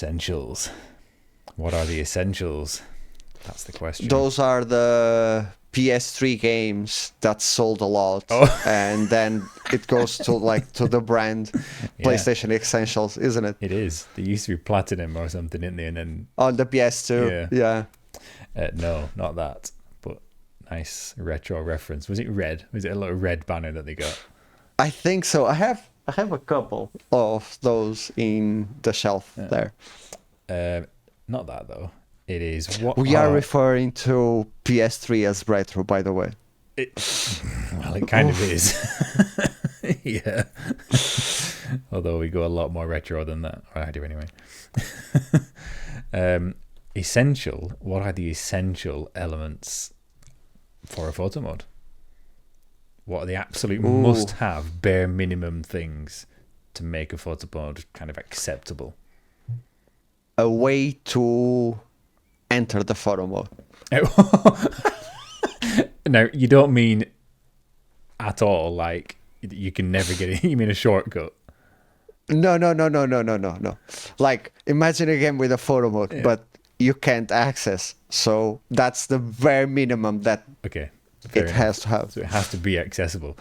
Essentials. What are the essentials? That's the question. Those are the PS3 games that sold a lot, and then it goes to the brand PlayStation Essentials, isn't it? It is. They used to be Platinum or something, didn't they? And then on the PS2, yeah. No, not that. But nice retro reference. Was it red? Was it a little red banner that they got? I think so. I have a couple of those in the shelf there. Not that though. It is what we are referring to PS3 as retro, by the way. Well, it kind of is. Yeah. Although we go a lot more retro than that. Or I do anyway. Essential. What are the essential elements for a photo mode? What are the absolute must-have, bare minimum things to make a photo mode kind of acceptable? A way to enter the photo mode. No, you don't mean at all like you can never get it. You mean a shortcut? No. Like, imagine a game with a photo mode, but you can't access. So that's the very minimum that it has to have. So it has to be accessible.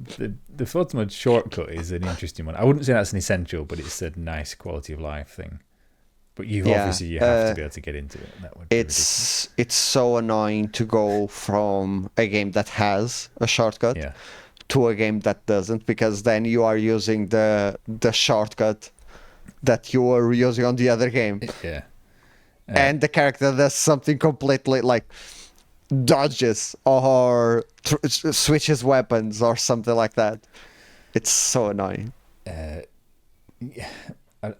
The photo mode shortcut is an interesting one. I wouldn't say that's an essential, but it's a nice quality of life thing. But you have to be able to get into it. That would be ridiculous. It's so annoying to go from a game that has a shortcut to a game that doesn't, because then you are using the shortcut that you were using on the other game. Yeah. And the character does something completely like dodges or switches weapons or something like that. It's so annoying. Yeah.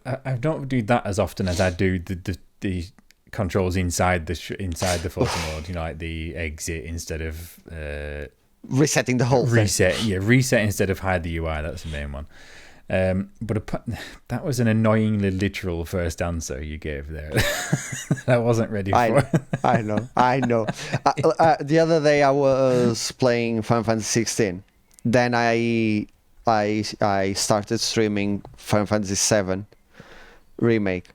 I don't do that as often as I do the controls inside the photo mode. You know, like the exit instead of resetting the whole thing. Reset instead of hide the UI. That's the main one. But that was an annoyingly literal first answer you gave there. I wasn't ready for. I know. The other day I was playing Final Fantasy 16. Then I started streaming Final Fantasy 7 remake,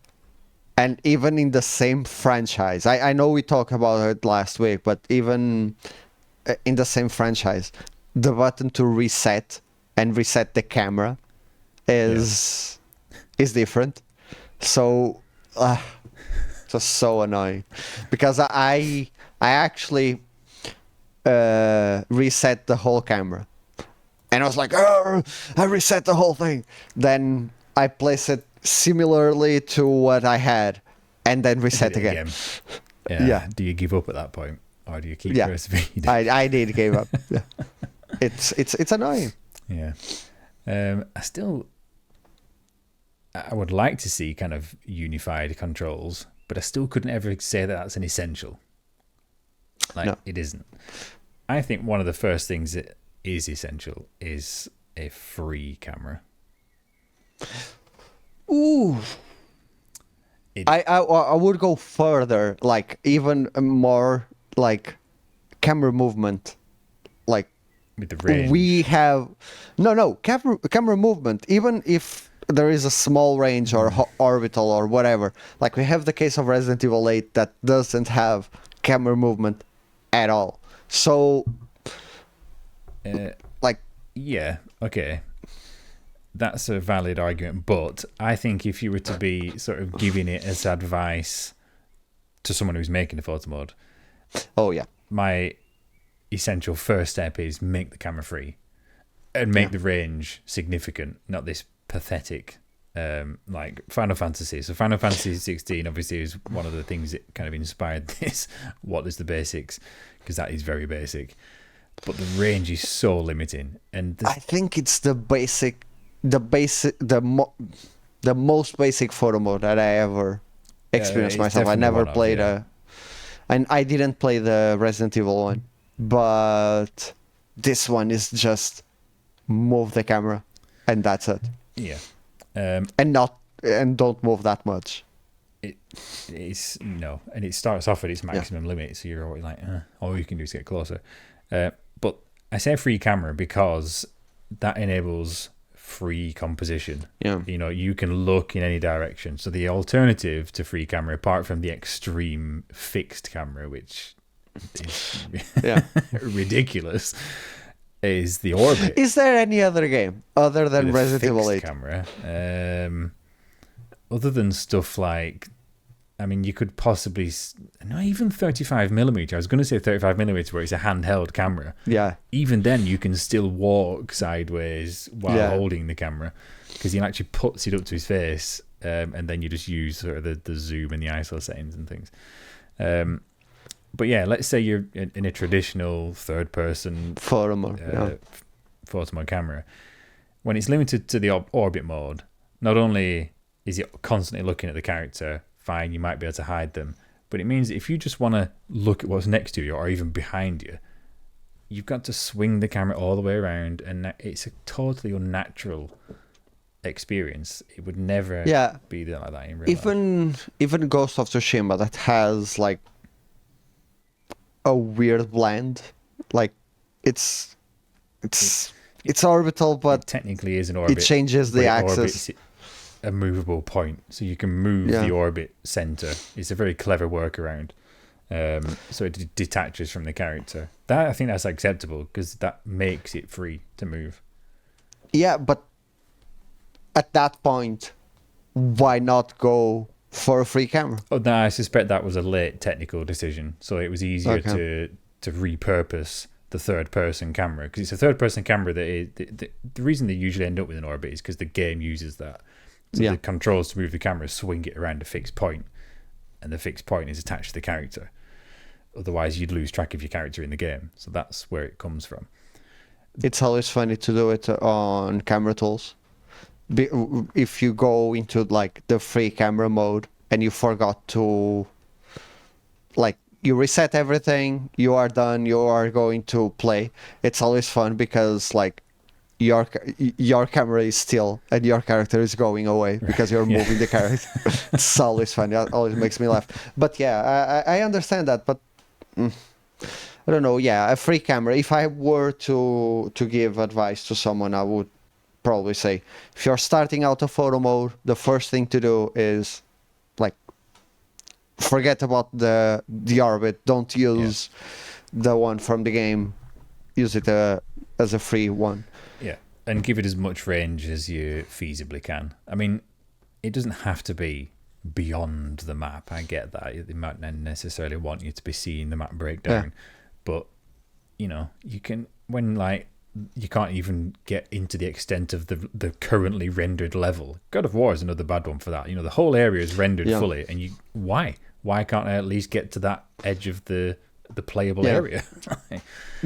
and even in the same franchise, I know we talked about it last week, but even in the same franchise, the button to reset the camera is different. So just so annoying, because I actually reset the whole camera. And I was like, I reset the whole thing. Then I place it similarly to what I had, and then reset again. Yeah. Do you give up at that point, or do you keep persevering? I did give up. Yeah. It's annoying. Yeah. I would like to see kind of unified controls, but I still couldn't ever say that that's an essential. It isn't. I think one of the first things that is essential is a free camera. Ooh. I would go further, like even more, like camera movement, like with the range. We have camera movement, even if there is a small range or orbital or whatever. Like we have the case of Resident Evil 8 that doesn't have camera movement at all. So that's a valid argument, but I think if you were to be sort of giving it as advice to someone who's making a photo mode, my essential first step is make the camera free and make the range significant, not this pathetic like Final Fantasy. So Final Fantasy 16 obviously is one of the things that kind of inspired this. What is the basics? Because that is very basic. But the range is so limiting, and I think it's the most basic photo mode that I ever experienced myself. I never played and I didn't play the Resident Evil one, but this one is just move the camera, and that's it. Yeah, and don't move that much. And it starts off at its maximum limit, so you're always like, all you can do is get closer. But I say free camera because that enables free composition. Yeah. You know, you can look in any direction. So the alternative to free camera, apart from the extreme fixed camera, which is ridiculous, is the Orbit. Is there any other game other than Resident Evil 8? Camera, other than stuff like, I mean, you could possibly, not even 35mm. I was going to say 35mm where it's a handheld camera. Yeah. Even then, you can still walk sideways while holding the camera, because he actually puts it up to his face, and then you just use sort of the zoom and the ISO settings and things. But yeah, let's say you're in a traditional third-person Photomode camera. When it's limited to the orbit mode, not only is it constantly looking at the character, fine, you might be able to hide them, but it means if you just want to look at what's next to you or even behind you, you've got to swing the camera all the way around, and it's a totally unnatural experience. It would never be like that in real life. Even Ghost of Tsushima, that has like a weird blend, like it's orbital, but it technically is an orbit. It changes the axis. A movable point, so you can move the orbit center. It's a very clever workaround. So it detaches from the character. I think that's acceptable because that makes it free to move. Yeah, but at that point, why not go for a free camera? Oh no, I suspect that was a late technical decision. So it was easier to repurpose the third-person camera, because it's a third-person camera that the reason they usually end up with an orbit is because the game uses that. So the controls to move the camera swing it around a fixed point, and the fixed point is attached to the character. Otherwise, you'd lose track of your character in the game. So that's where it comes from. It's always funny to do it on camera tools. If you go into like the free camera mode and you forgot to, like, you reset everything, you are done, you are going to play. It's always fun because like your camera is still and your character is going away because you're moving the character. It's always funny. That always makes me laugh. But yeah, I understand that. But I don't know. Yeah, a free camera. If I were to give advice to someone, I would probably say, if you're starting out a photo mode, the first thing to do is like forget about the orbit. Don't use the one from the game. Use it as a free one. Yeah, and give it as much range as you feasibly can. I mean, it doesn't have to be beyond the map. I get that. They might not necessarily want you to be seeing the map breakdown. But, you know, you can, when like, you can't even get into the extent of the currently rendered level. God of War is another bad one for that. You know, the whole area is rendered fully, and why can't I at least get to that edge of the playable area?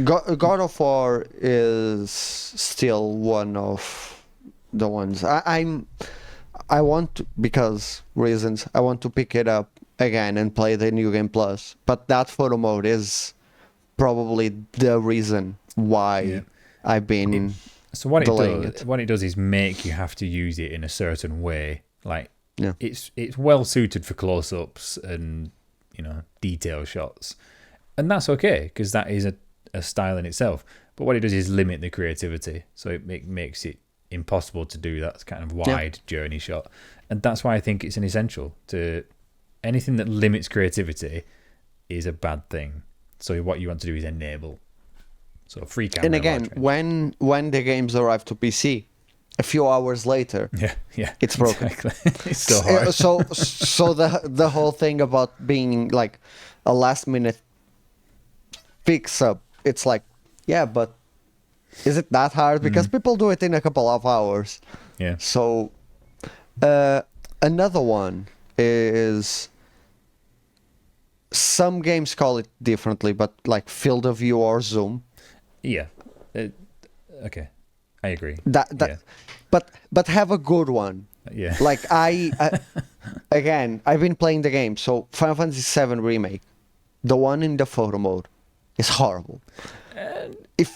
God of War is still one of the ones I want to, because reasons, I want to pick it up again and play the New Game Plus, but that photo mode is probably the reason why I've been so what it does is make you have to use it in a certain way. Like it's well suited for close-ups and, you know, detail shots, and that's okay because that is a style in itself. But what it does is limit the creativity, so it makes it impossible to do that kind of wide journey shot. And that's why I think it's an essential. To anything that limits creativity is a bad thing. So what you want to do is enable. So free camera. And again, when the games arrive to PC, a few hours later, it's broken. Exactly. It's so hard. So the whole thing about being like a last minute fix up, it's like, but is it that hard? Because people do it in a couple of hours. Yeah. So another one is, some games call it differently, but like field of view or zoom. Yeah. Okay. I agree. But have a good one. Yeah. Like again, I've been playing the game. So Final Fantasy VII Remake, the one in the photo mode, is horrible. If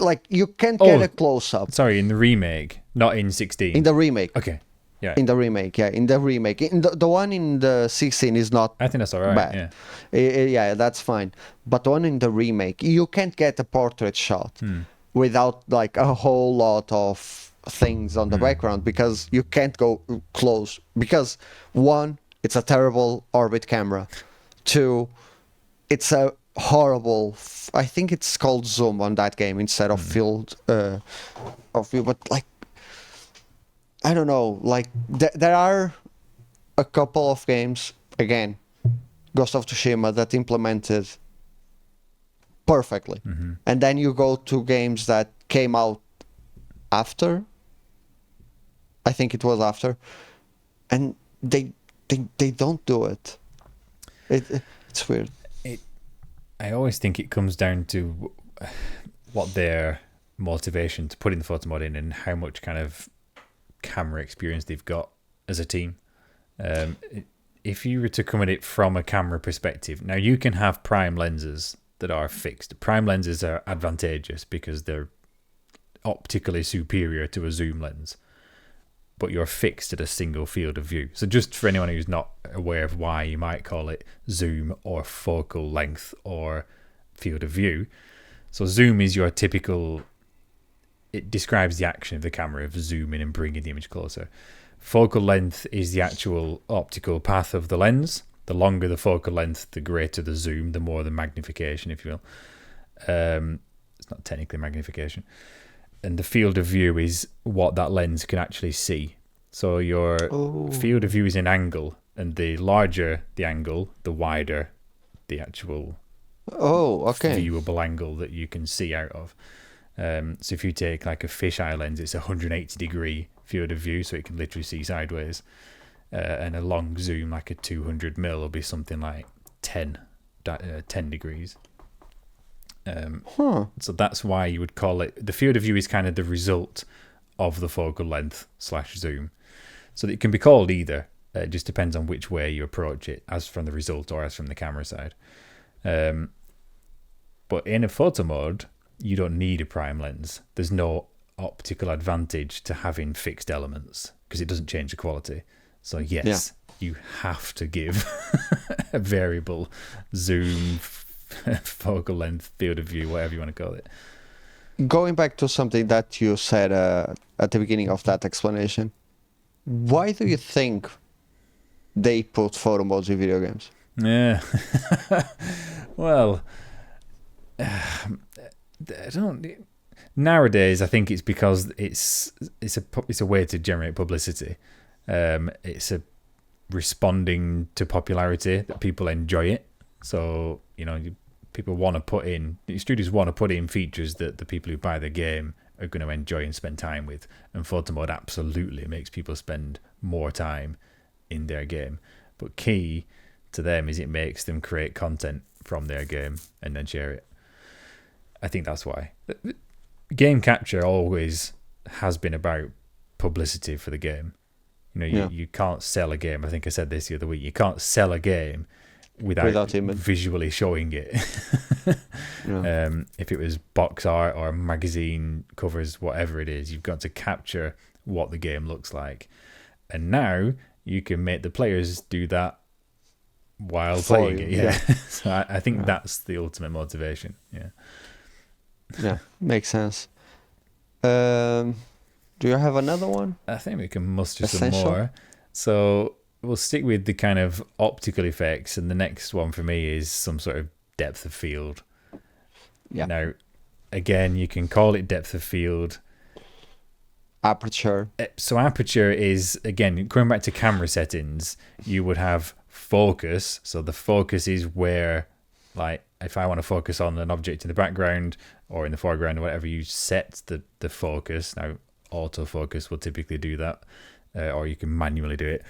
like you can't get a close up. Sorry, in the remake, not in 16. In the remake. Okay. Yeah. In the remake, in the remake. In the one in the 16 is not. I think that's all right. Bad. Yeah, that's fine. But the one in the remake, you can't get a portrait shot without like a whole lot of things on the background, because you can't go close, because one, it's a terrible orbit camera. Two, it's a horrible, I think it's called zoom on that game instead of field of view, but like, I don't know, like there are a couple of games, again, Ghost of Tsushima, that implemented perfectly. And then you go to games that came out after, I think it was after, and they don't do it. It's weird. I always think it comes down to what their motivation to putting the photo mod in and how much kind of camera experience they've got as a team. If you were to come at it from a camera perspective, now you can have prime lenses that are fixed. Prime lenses are advantageous because they're optically superior to a zoom lens, but you're fixed at a single field of view. So just for anyone who's not aware of why you might call it zoom or focal length or field of view. So zoom is your typical, it describes the action of the camera of zooming and bringing the image closer. Focal length is the actual optical path of the lens. The longer the focal length, the greater the zoom, the more the magnification, if you will. It's not technically magnification. And the field of view is what that lens can actually see. So your field of view is an angle, and the larger the angle, the wider the actual viewable angle that you can see out of. So if you take like a fisheye lens, it's a 180 degree field of view, so it can literally see sideways. And a long zoom, like a 200 mil, will be something like 10 degrees. So that's why you would call it, the field of view is kind of the result of the focal length / zoom. So it can be called either. It just depends on which way you approach it, as from the result or as from the camera side. But in a photo mode, you don't need a prime lens. There's no optical advantage to having fixed elements because it doesn't change the quality. So yes, you have to give a variable zoom, focal length, field of view, whatever you want to call it. Going back to something that you said at the beginning of that explanation, why do you think they put photo modes in video games? Yeah. Well, I don't. Nowadays, I think it's because it's a way to generate publicity. It's a responding to popularity that people enjoy it. So people want to put in, studios want to put in features that the people who buy the game are going to enjoy and spend time with. And photo mode absolutely makes people spend more time in their game. But key to them is it makes them create content from their game and then share it. I think that's why. Game capture always has been about publicity for the game. You can't sell a game. I think I said this the other week. You can't sell a game without visually showing it. If it was box art or magazine covers, whatever it is, you've got to capture what the game looks like. And now you can make the players do that while playing it. Yeah. So I think that's the ultimate motivation. Yeah. Yeah, makes sense. Do you have another one? I think we can muster some more. So we'll stick with the kind of optical effects, and the next one for me is some sort of depth of field. Yeah. Now, again, you can call it depth of field. Aperture. So aperture is, again, going back to camera settings, you would have focus. So the focus is where, like, if I want to focus on an object in the background or in the foreground or whatever, you set the focus. Now, autofocus will typically do that, or you can manually do it.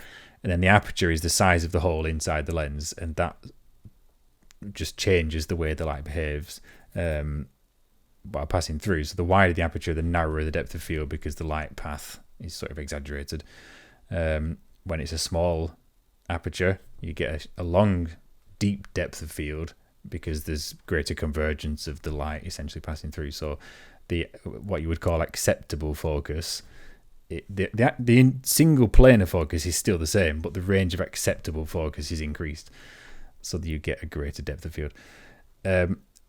And then the aperture is the size of the hole inside the lens, and that just changes the way the light behaves while passing through. So the wider the aperture, the narrower the depth of field, because the light path is sort of exaggerated. When it's a small aperture, you get a long, deep depth of field because there's greater convergence of the light essentially passing through. So what you would call acceptable focus, the single plane of focus is still the same, but the range of acceptable focus is increased, so that you get a greater depth of field.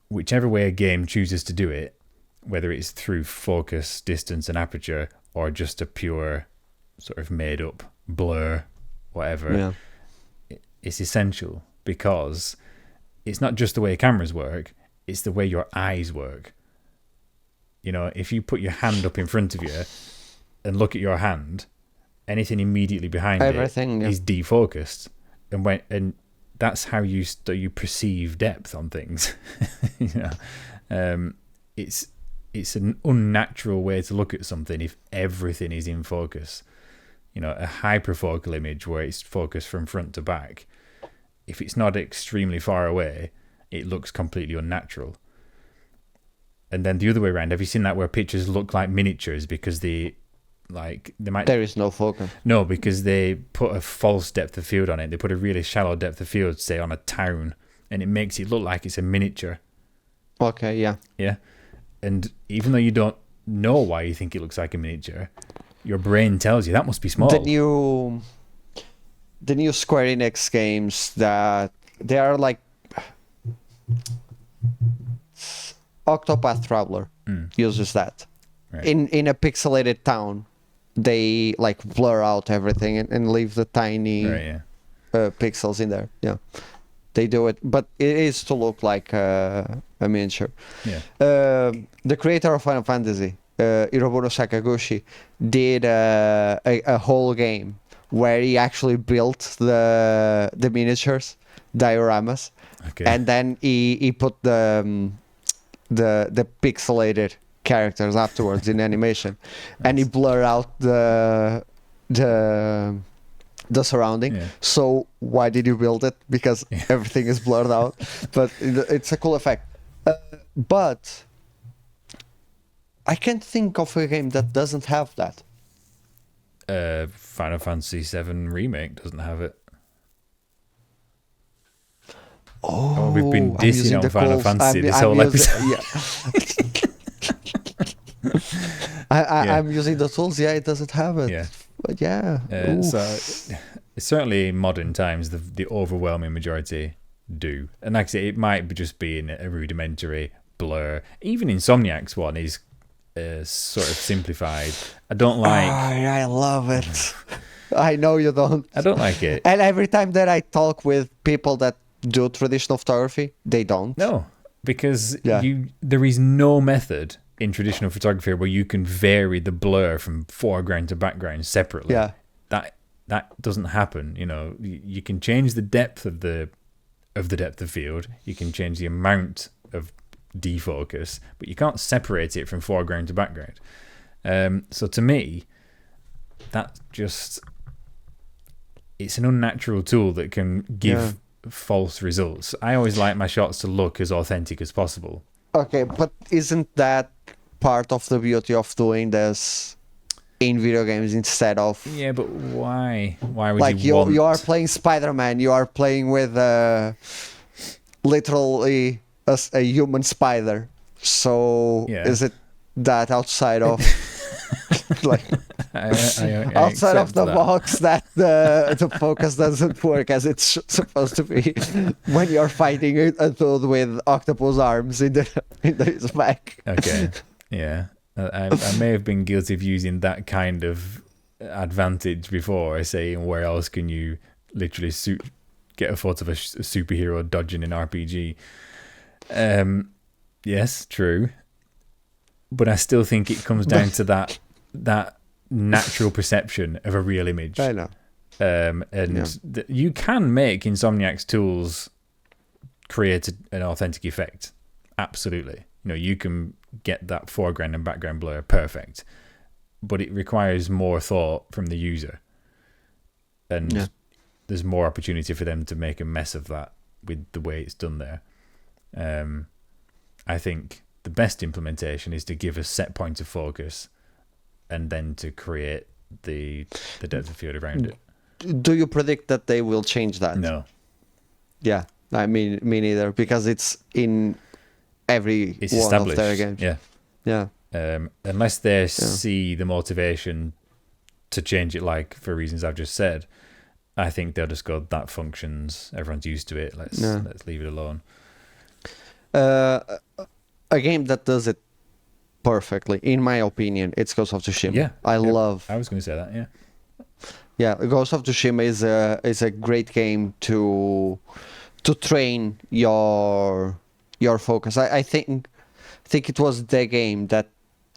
Whichever way a game chooses to do it, whether it's through focus, distance, and aperture, or just a pure sort of made up blur, whatever, it's essential, because it's not just the way cameras work, it's the way your eyes work. You know, if you put your hand up in front of you and look at your hand, anything immediately behind it is defocused, and that's how you perceive depth on things. You know, it's an unnatural way to look at something if everything is in focus. You know, a hyperfocal image where it's focused from front to back, if it's not extremely far away, it looks completely unnatural. And then the other way around, have you seen that where pictures look like miniatures because there is no focus? No, because they put a false depth of field on it. They put a really shallow depth of field, say, on a town, and it makes it look like it's a miniature. Okay, yeah. Yeah. And even though you don't know why you think it looks like a miniature, your brain tells you that must be small. The new Square Enix games, that they are like Octopath Traveler uses that. Right. In a pixelated town, they like blur out everything and leave the tiny pixels in there. Yeah, they do it, but it is to look like a miniature. Yeah. The creator of Final Fantasy, Hiroburo Sakaguchi, did a whole game where he actually built the miniatures, dioramas, and then he put the pixelated characters afterwards in animation. Nice. And he blurred out the surrounding. Yeah. So why did you build it? Because everything is blurred out. But it's a cool effect. But I can't think of a game that doesn't have that. Final Fantasy VII Remake doesn't have it. Oh, we've been dissing on Final Fantasy this whole episode. I'm using the tools. Yeah, it doesn't have it. Yeah. But yeah. So certainly in modern times, the overwhelming majority do. And like I say, it might just be in a rudimentary blur. Even Insomniac's one is sort of simplified. I don't like... I love it. I know you don't. I don't like it. And every time that I talk with people that do traditional photography, they don't. No, because there is no method in traditional photography where you can vary the blur from foreground to background separately. Yeah. That doesn't happen. You know, you can change the depth of the depth of field. You can change the amount of defocus, but you can't separate it from foreground to background. So to me, that just... it's an unnatural tool that can give false results. I always like my shots to look as authentic as possible. Okay, but isn't that part of the beauty of doing this in video games instead of... Yeah, but why? Why would like you want... you are playing Spider-Man, you are playing with literally a human spider. So is it that outside of... like... I outside of the box that the focus doesn't work as it's supposed to be when you're fighting a toad with octopus arms in his back. Okay, yeah. I may have been guilty of using that kind of advantage before, saying where else can you literally get a photo of a superhero dodging an RPG. Yes, true. But I still think it comes down to that natural perception of a real image. I know. You can make Insomniac's tools create an authentic effect. Absolutely. You know, you can get that foreground and background blur perfect, but it requires more thought from the user. And there's more opportunity for them to make a mess of that with the way it's done there. I think the best implementation is to give a set point of focus and then to create the depth of field around it. Do you predict that they will change that? No. Yeah, I mean, me neither, because it's in every one of their games. Yeah. Unless they see the motivation to change it, like for reasons I've just said, I think they'll just go, that functions, everyone's used to it, let's leave it alone. A game that does it perfectly. In my opinion, it's Ghost of Tsushima. Yeah, I was going to say that. Yeah. Yeah, Ghost of Tsushima is a great game to train your focus. I think it was the game that,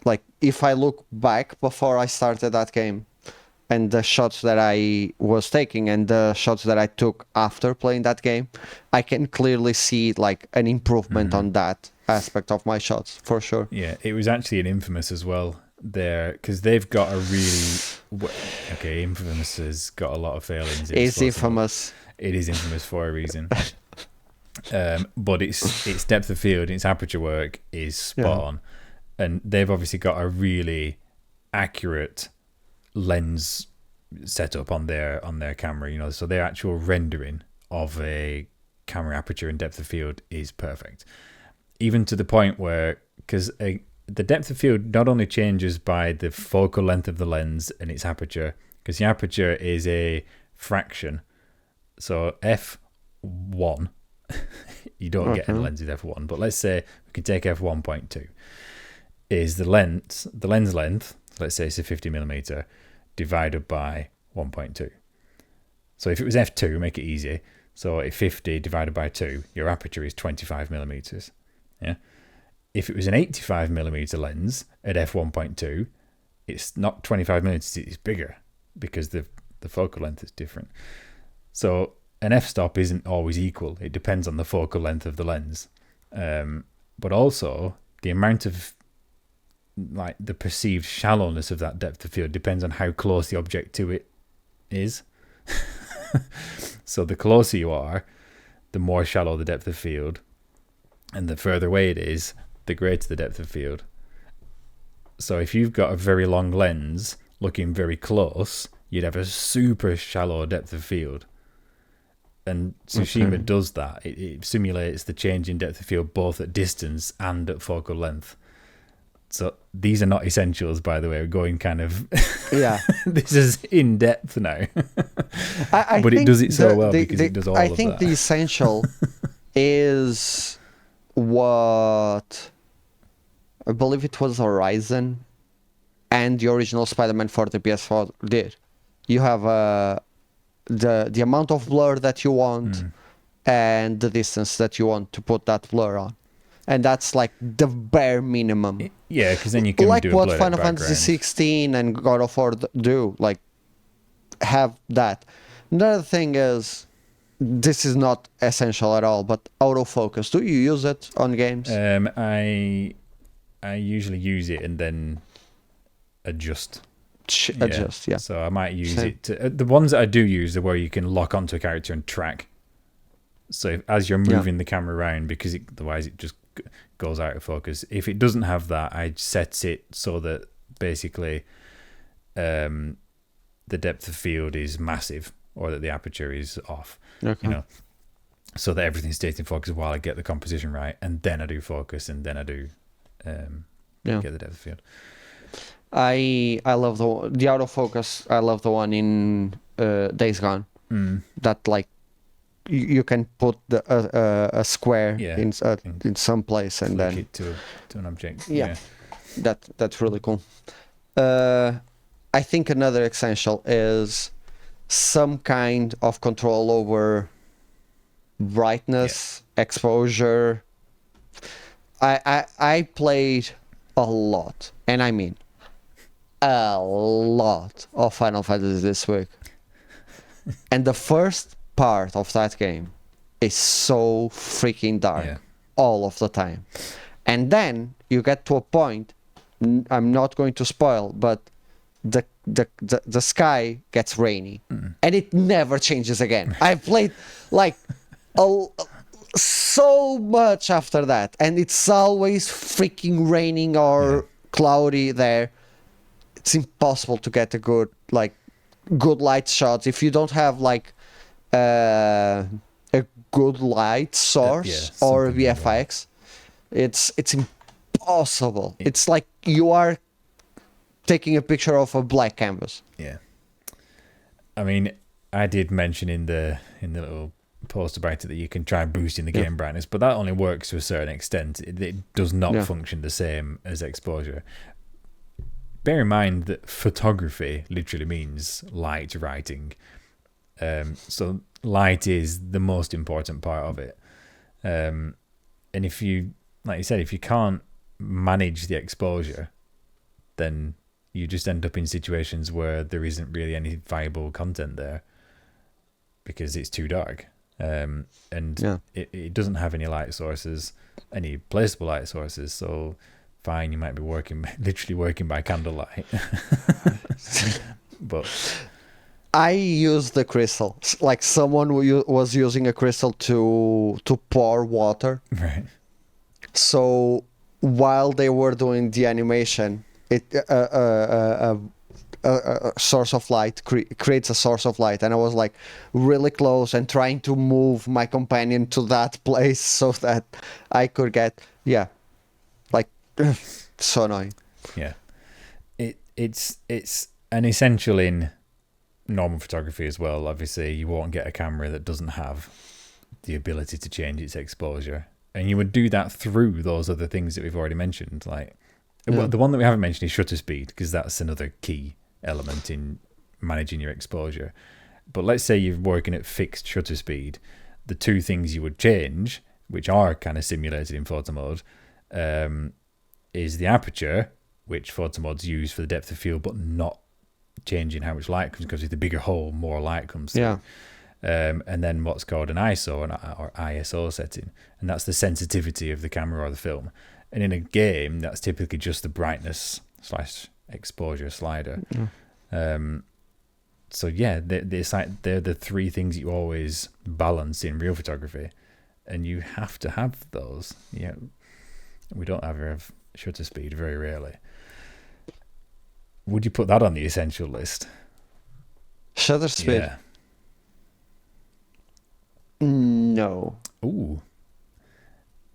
like, if I look back before I started that game and the shots that I was taking and the shots that I took after playing that game, I can clearly see like an improvement on that aspect of my shots, for sure. Yeah, it was actually an Infamous as well there, because they've got a really... Okay, Infamous has got a lot of failings. It's infamous. It is infamous for a reason. But its depth of field, its aperture work is spot on. And they've obviously got a really accurate lens set up on their camera, you know, so their actual rendering of a camera aperture and depth of field is perfect. Even to the point where, because the depth of field not only changes by the focal length of the lens and its aperture, because the aperture is a fraction. So f1, you don't get any lenses f1, but let's say we can take f1.2, is the lens length, let's say it's a 50mm, divided by 1.2. So if it was f2, make it easy. So if 50 divided by 2, your aperture is 25mm. Yeah. If it was an 85mm lens at f1.2, it's not 25mm, it's bigger because the focal length is different. So an f-stop isn't always equal. It depends on the focal length of the lens. But also the amount of, like, the perceived shallowness of that depth of field depends on how close the object to it is. So the closer you are, the more shallow the depth of field, and the further away it is, the greater the depth of field. So if you've got a very long lens looking very close, you'd have a super shallow depth of field. And Tsushima does that. It simulates the change in depth of field both at distance and at focal length. So these are not essentials, by the way. We're going kind of... Yeah. This is in depth now. But it does it so well because it does all of that. I think the essential is what... I believe it was Horizon and the original Spider-Man for the PS4 did. You have the amount of blur that you want and the distance that you want to put that blur on. And that's like the bare minimum. Yeah, because then you can like do what Final Fantasy 16 and God of War do, like have that. Another thing is, this is not essential at all, but autofocus. Do you use it on games? I usually use it and then adjust. Adjust, yeah. So I might use it to, the ones that I do use are where you can lock onto a character and track. So as you're moving the camera around, because otherwise it just goes out of focus. If it doesn't have that, I set it so that basically the depth of field is massive, or that the aperture is off. Okay. You know, so that everything stays in focus while I get the composition right, and then I do focus, and then I do get the depth of field. I love the autofocus. I love the one in Days Gone. That, like, you can put a square in some place and then it to an object. Yeah. That's really cool. I think another essential is some kind of control over brightness, exposure. I played a lot, and I mean a lot of Final Fantasy this week. And the first part of that game is so freaking dark all of the time. And then you get to a point, I'm not going to spoil, but the sky gets rainy and it never changes again. I've played like so much after that, and it's always freaking raining or cloudy there. It's impossible to get a good light shots if you don't have like a good light source or VFX. It's impossible. It's like you are taking a picture of a black canvas. Yeah. I mean, I did mention in the little post about it that you can try boosting the game brightness, but that only works to a certain extent. It does not function the same as exposure. Bear in mind that photography literally means light writing. So light is the most important part of it. And if you, like you said, if you can't manage the exposure, then you just end up in situations where there isn't really any viable content there because it's too dark. And it doesn't have any light sources, any placeable light sources. So fine, you might be literally working by candlelight. But I use the crystal. Like someone was using a crystal to pour water. Right. So while they were doing the animation, a source of light creates a source of light, and I was like really close and trying to move my companion to that place so that I could get like so annoying. Yeah, it's an essential in normal photography as well. Obviously, you won't get a camera that doesn't have the ability to change its exposure, and you would do that through those other things that we've already mentioned. Like the one that we haven't mentioned is shutter speed, because that's another key element in managing your exposure. But let's say you're working at fixed shutter speed, the two things you would change, which are kind of simulated in photo mode, is the aperture, which photo modes use for the depth of field, but not changing how much light comes, because with the bigger hole, more light comes through. And then what's called an ISO or ISO setting, and that's the sensitivity of the camera or the film. And in a game, that's typically just the brightness / exposure slider. So yeah, they're the three things you always balance in real photography, and you have to have those. Yeah, we don't ever have shutter speed, very rarely. Would you put that on the essential list? Shutter speed? Yeah. No. Ooh.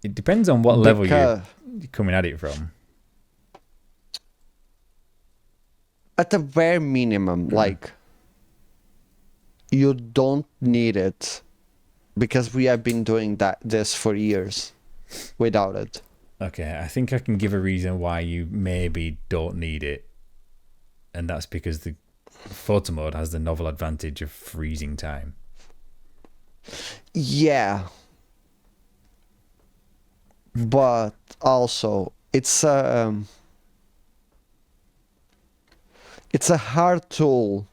It depends on what level you're coming at it from. At the bare minimum, like, you don't need it, because we have been doing this for years without it. Okay, I think I can give a reason why you maybe don't need it, and that's because the photo mode has the novel advantage of freezing time. Yeah. But also, it's a hard tool.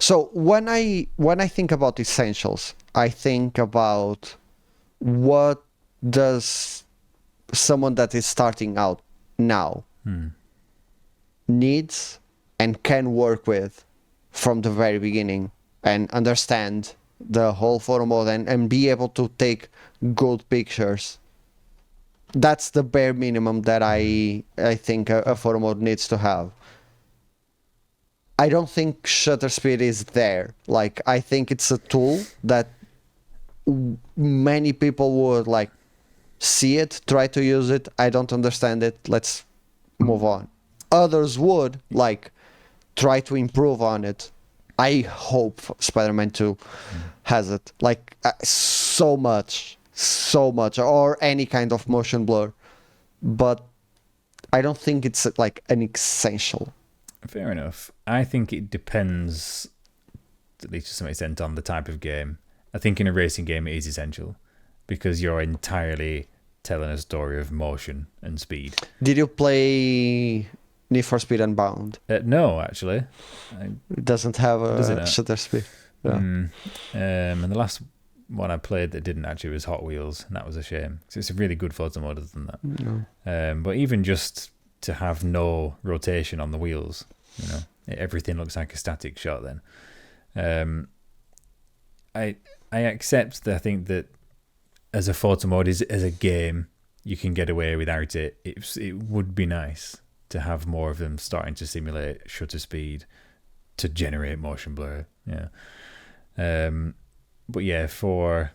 So when I think about essentials, I think about what does someone that is starting out now needs and can work with from the very beginning, and understand the whole photo mode and be able to take good pictures. That's the bare minimum that I think a photo mode needs to have. I don't think shutter speed is there. Like, I think it's a tool that many people would like see it, try to use it. I don't understand it. Let's move on. Others would like try to improve on it. I hope Spider-Man 2 has it. Like so much, or any kind of motion blur. But I don't think it's like an essential. Fair enough. I think it depends, at least to some extent, on the type of game. I think in a racing game it is essential, because you're entirely telling a story of motion and speed. Did you play Need for Speed Unbound? No, actually. It doesn't have a shutter speed. Yeah. And the last one I played that didn't actually was Hot Wheels, and that was a shame, because it's a really good photo mode other than that. No. But even just to have no rotation on the wheels, everything looks like a static shot then. I accept that. I think that as a photo mode, as a game, you can get away without it. It would be nice to have more of them starting to simulate shutter speed to generate motion blur. Yeah. But yeah, for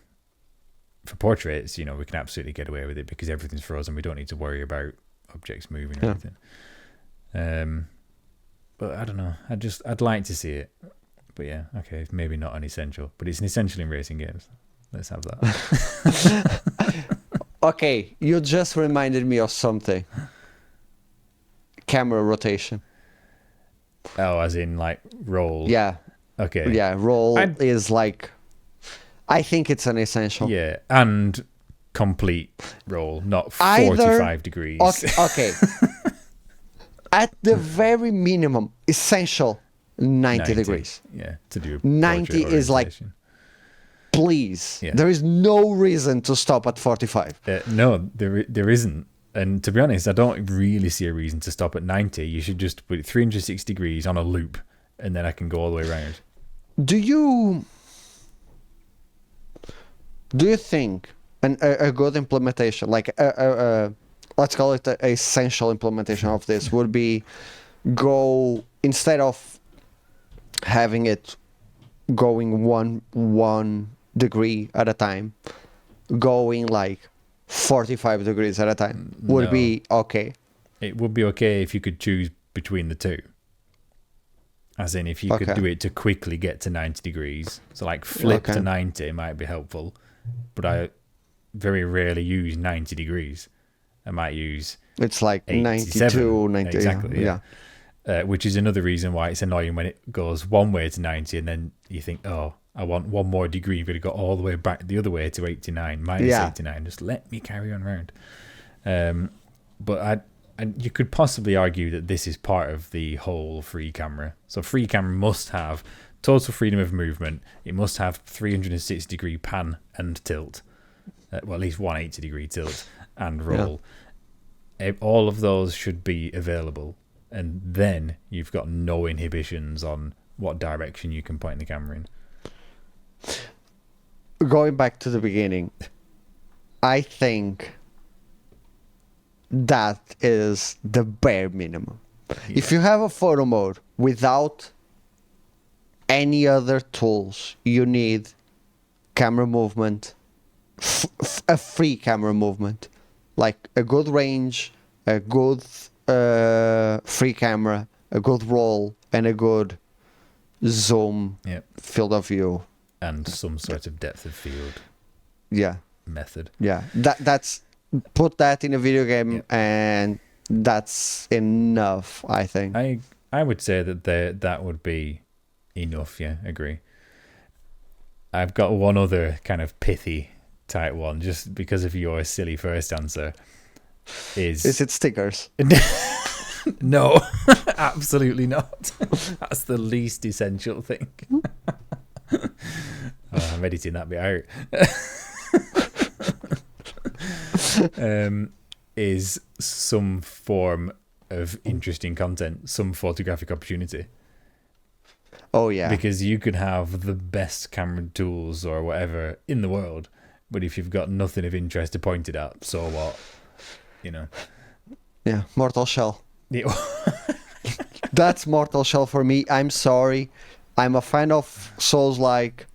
portraits, we can absolutely get away with it because everything's frozen. We don't need to worry about objects moving or anything. But I don't know. I'd like to see it. But yeah, okay, maybe not an essential, but it's an essential in racing games. Let's have that. Okay, you just reminded me of something. Camera rotation. Oh, as in like roll. Yeah. Okay. Yeah, roll is like, I think it's an essential. Yeah, and complete roll, not 45 degrees. Okay. At the very minimum, essential 90 degrees. Yeah, to do 90 is like, please. Yeah. There is no reason to stop at 45. No, there isn't. And to be honest, I don't really see a reason to stop at 90. You should just put it 360 degrees on a loop, and then I can go all the way around. Do you think a good implementation, like let's call it an essential implementation of this, would be go, instead of having it going one degree at a time, going like 45 degrees at a time would be okay? It would be okay if you could choose between the two. As in, if you could do it to quickly get to 90 degrees. So like flip to 90 might be helpful. But I very rarely use 90 degrees. I might use it's like 92, 90. Exactly, yeah. Which is another reason why it's annoying when it goes one way to 90 and then you think, oh, I want one more degree. You've got to go all the way back the other way to 89, minus 89. Just let me carry on round. But you could possibly argue that this is part of the whole free camera. So free camera must have total freedom of movement. It must have 360 degree pan and tilt. Well, at least 180 degree tilt and roll. Yeah. All of those should be available. And then you've got no inhibitions on what direction you can point the camera in. Going back to the beginning, I think that is the bare minimum. Yeah. If you have a photo mode without any other tools, you need camera movement, a free camera movement, like a good range, a good free camera, a good roll, and a good zoom field of view. And some sort of depth of field method. Yeah, that's put that in a video game and that's enough, I think. I would say that would be enough, agree. I've got one other kind of pithy type one, just because of your silly first answer. Is it stickers? No, absolutely not. That's the least essential thing. I'm editing that bit out. Is some form of interesting content, some photographic opportunity. Oh yeah, because you could have the best camera tools or whatever in the world, but if you've got nothing of interest to point it at, so what? Yeah, Mortal Shell. That's Mortal Shell for me. I'm sorry, I'm a fan of Souls-like.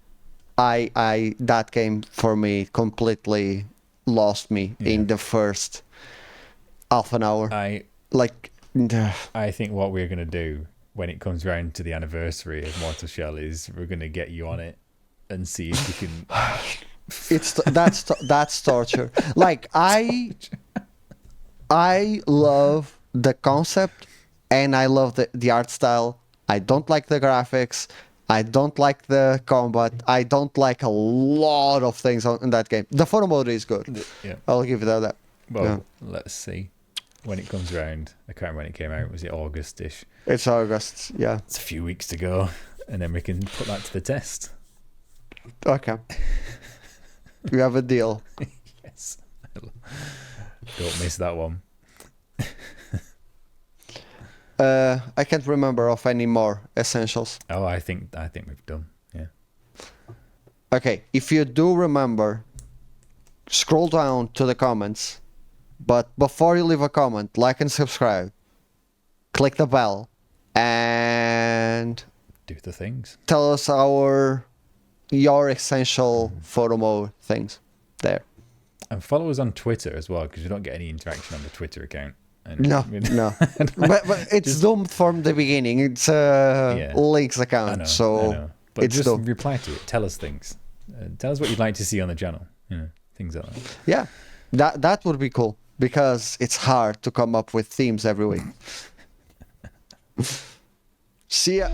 I that game for me completely lost me in the first half an hour. I think what we're gonna do when it comes around to the anniversary of Mortal Shell is we're gonna get you on it and see if you can. That's torture. Like I love the concept and I love the art style. I don't like the graphics. I don't like the combat. I don't like a lot of things in that game. The photo mode is good. Yeah. I'll give it that. Well, let's see when it comes around. I can't remember when it came out. Was it August-ish? It's August, yeah. It's a few weeks to go, and then we can put that to the test. Okay. We have a deal. Yes. Don't miss that one. I can't remember of any more essentials. Oh, I think we've done. Yeah. Okay, if you do remember, scroll down to the comments, but before you leave a comment, like and subscribe, click the bell, and do the things. Tell us your essential photo mode things there. And follow us on Twitter as well, because you don't get any interaction on the Twitter account. No. but it's doomed from the beginning. It's a Link's account, I know. But it's just doomed. reply to it. Tell us things. Tell us what you'd like to see on the channel. Things like that. Yeah, that would be cool, because it's hard to come up with themes every week. See ya.